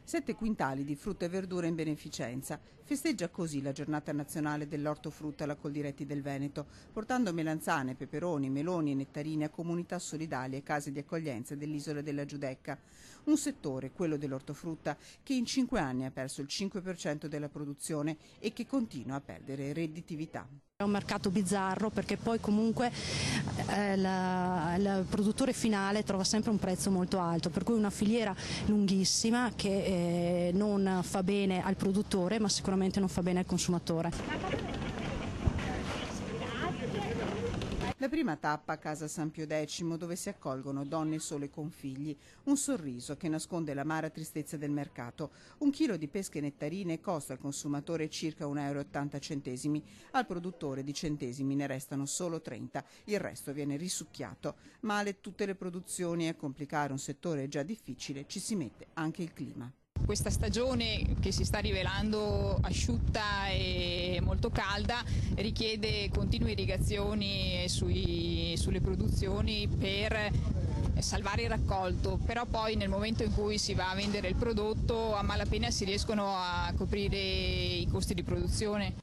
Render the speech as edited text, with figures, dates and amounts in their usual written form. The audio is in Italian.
7 quintali di frutta e verdura in beneficenza. Festeggia così la giornata nazionale dell'ortofrutta alla Coldiretti del Veneto, portando melanzane, peperoni, meloni e nettarine a comunità solidali e case di accoglienza dell'isola della Giudecca. Un settore, quello dell'ortofrutta, che in 5 anni ha perso il 5% della produzione e che continua a perdere redditività. È un mercato bizzarro perché poi comunque il produttore finale trova sempre un prezzo molto alto, per cui una filiera lunghissima che non fa bene al produttore ma sicuramente non fa bene al consumatore. La prima tappa a Casa San Pio X, dove si accolgono donne sole con figli. Un sorriso che nasconde l'amara tristezza del mercato. 1 chilo di pesche e nettarine costa al consumatore circa 1,80 €. Al produttore di centesimi ne restano solo 30. Il resto viene risucchiato. Male tutte le produzioni e a complicare un settore già difficile ci si mette anche il clima. Questa stagione, che si sta rivelando asciutta e molto calda, richiede continue irrigazioni sulle produzioni per salvare il raccolto, però poi nel momento in cui si va a vendere il prodotto a malapena si riescono a coprire i costi di produzione.